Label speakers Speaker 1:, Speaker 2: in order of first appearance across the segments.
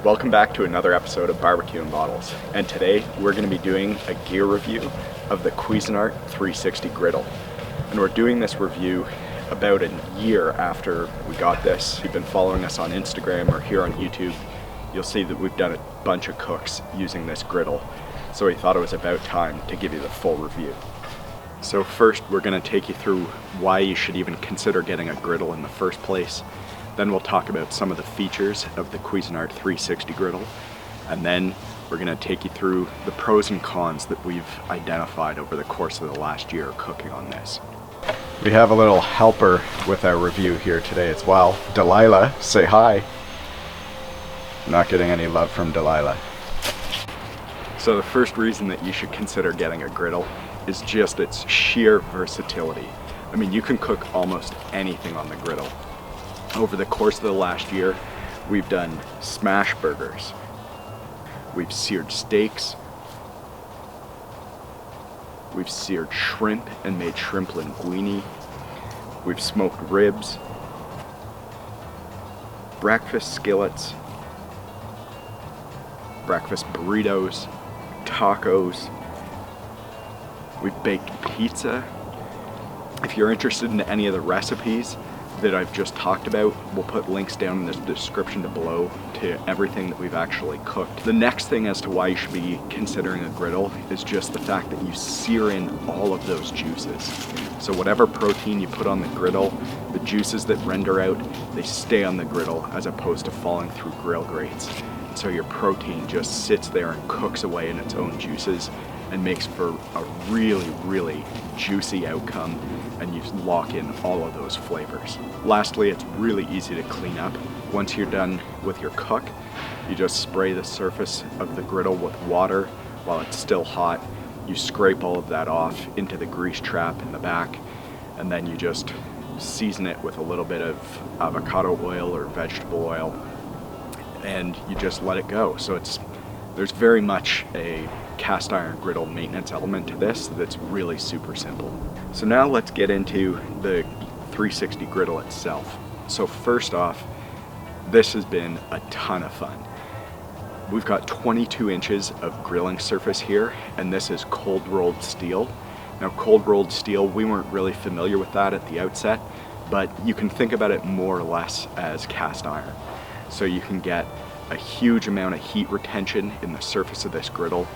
Speaker 1: Welcome back to another episode of Barbecue and Bottles, and today we're going to be doing a gear review of the Cuisinart 360 Griddle. And we're doing this review about a year after we got this. If you've been following us on Instagram or here on YouTube, you'll see that we've done a bunch of cooks using this griddle. So we thought it was about time to give you the full review. So first we're going to take you through why you should even consider getting a griddle in the first place. Then we'll talk about some of the features of the Cuisinart 360 griddle. And then we're going to take you through the pros and cons that we've identified over the course of the last year cooking on this. We have a little helper with our review here today as well. Delilah, say hi. Not getting any love from Delilah. So the first reason that you should consider getting a griddle is just its sheer versatility. I mean, you can cook almost anything on the griddle. Over the course of the last year, we've done smash burgers, we've seared steaks, we've seared shrimp and made shrimp linguine, we've smoked ribs, breakfast skillets, breakfast burritos, tacos, we've baked pizza. If you're interested in any of the recipes that I've just talked about, we'll put links down in the description below to everything that we've actually cooked. The next thing as to why you should be considering a griddle is just the fact that you sear in all of those juices. So whatever protein you put on the griddle, the juices that render out, they stay on the griddle as opposed to falling through grill grates. So your protein just sits there and cooks away in its own juices and makes for a really, really juicy outcome, and you lock in all of those flavors. Lastly, it's really easy to clean up. Once you're done with your cook, you just spray the surface of the griddle with water while it's still hot. You scrape all of that off into the grease trap in the back, and then you just season it with a little bit of avocado oil or vegetable oil, and you just let it go. So there's very much a cast iron griddle maintenance element to this that's really super simple. So now let's get into the 360 griddle itself. So first off, this has been a ton of fun. We've got 22 inches of grilling surface here, and this is cold rolled steel. Now cold rolled steel, we weren't really familiar with that at the outset, but you can think about it more or less as cast iron. So you can get a huge amount of heat retention in the surface of this griddle,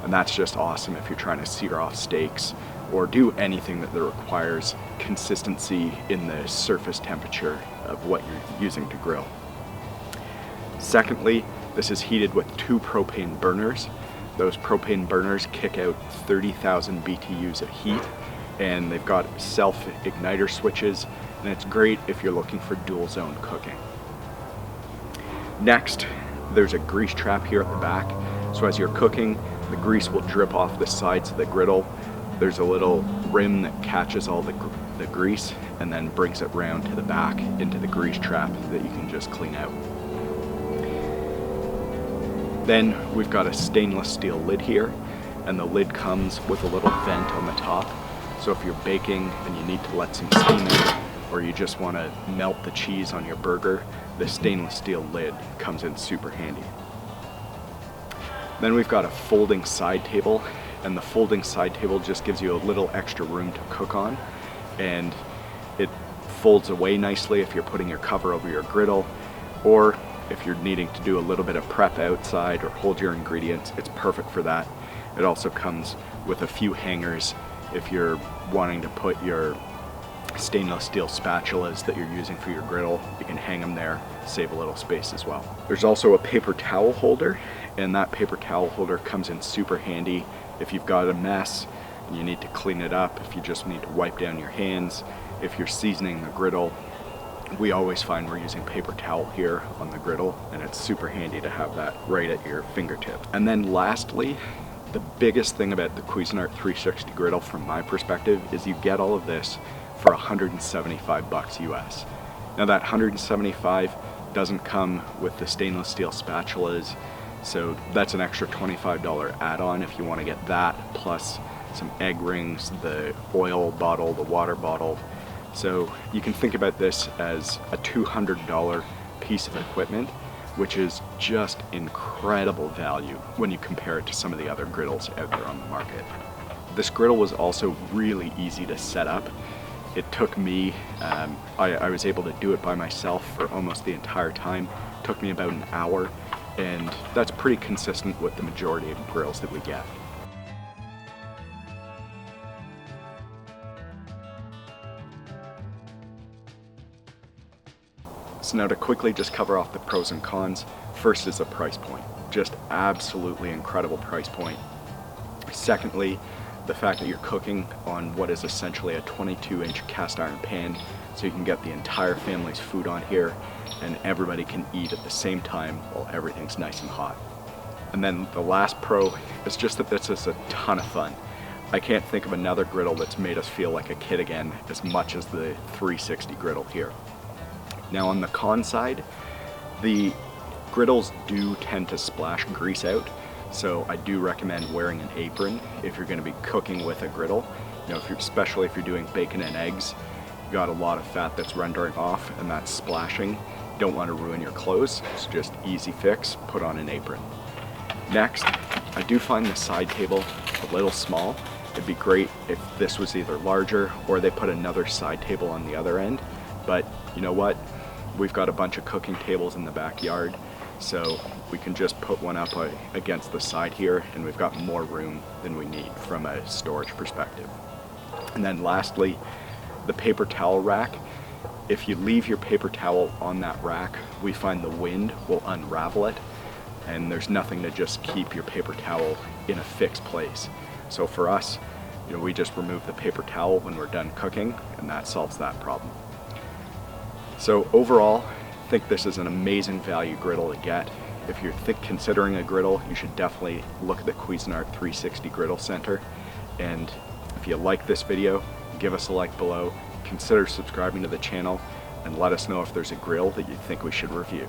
Speaker 1: and that's just awesome if you're trying to sear off steaks or do anything that requires consistency in the surface temperature of what you're using to grill. Secondly, this is heated with 2 propane burners. Those propane burners kick out 30,000 BTUs of heat, and they've got self-igniter switches, and it's great if you're looking for dual zone cooking. Next, there's a grease trap here at the back. So as you're cooking, the grease will drip off the sides of the griddle. There's a little rim that catches all the grease and then brings it round to the back into the grease trap that you can just clean out. Then we've got a stainless steel lid here, and the lid comes with a little vent on the top. So if you're baking and you need to let some steam in, or you just want to melt the cheese on your burger, the stainless steel lid comes in super handy. Then we've got a folding side table, and the folding side table just gives you a little extra room to cook on, and it folds away nicely if you're putting your cover over your griddle, or if you're needing to do a little bit of prep outside or hold your ingredients, it's perfect for that. It also comes with a few hangers if you're wanting to put your stainless steel spatulas that you're using for your griddle. You can hang them there, save a little space as well. There's also a paper towel holder, and that paper towel holder comes in super handy if you've got a mess and you need to clean it up, if you just need to wipe down your hands, if you're seasoning the griddle. We always find we're using paper towel here on the griddle, and it's super handy to have that right at your fingertip. And then lastly, the biggest thing about the Cuisinart 360 griddle from my perspective is you get all of this for $175 US. Now that $175 doesn't come with the stainless steel spatulas, so that's an extra $25 add-on if you want to get that, plus some egg rings, the oil bottle, the water bottle. So you can think about this as a $200 piece of equipment which is just incredible value when you compare it to some of the other griddles out there on the market. This griddle was also really easy to set up. It took me, I was able to do it by myself for almost the entire time. It took me about an hour, and that's pretty consistent with the majority of grills that we get. So now to quickly just cover off the pros and cons, first is the price point. Just absolutely incredible price point. Secondly, the fact that you're cooking on what is essentially a 22-inch cast iron pan, so you can get the entire family's food on here and everybody can eat at the same time while everything's nice and hot. And then the last pro is just that this is a ton of fun. I can't think of another griddle that's made us feel like a kid again as much as the 360 griddle here. Now on the con side, the griddles do tend to splash grease out, so I do recommend wearing an apron if you're going to be cooking with a griddle. You know, especially if you're doing bacon and eggs, you got a lot of fat that's rendering off and that's splashing. You don't want to ruin your clothes, it's just easy fix, put on an apron. Next, I do find the side table a little small. It'd be great if this was either larger or they put another side table on the other end, but you know what? We've got a bunch of cooking tables in the backyard, so we can just put one up against the side here, and we've got more room than we need from a storage perspective. And then lastly, the paper towel rack. If you leave your paper towel on that rack, we find the wind will unravel it, and there's nothing to just keep your paper towel in a fixed place. So for us, you know, we just remove the paper towel when we're done cooking, and that solves that problem. So overall, I think this is an amazing value griddle to get. If you're considering a griddle, you should definitely look at the Cuisinart 360 Griddle Center. And if you like this video, give us a like below, consider subscribing to the channel, and let us know if there's a grill that you think we should review.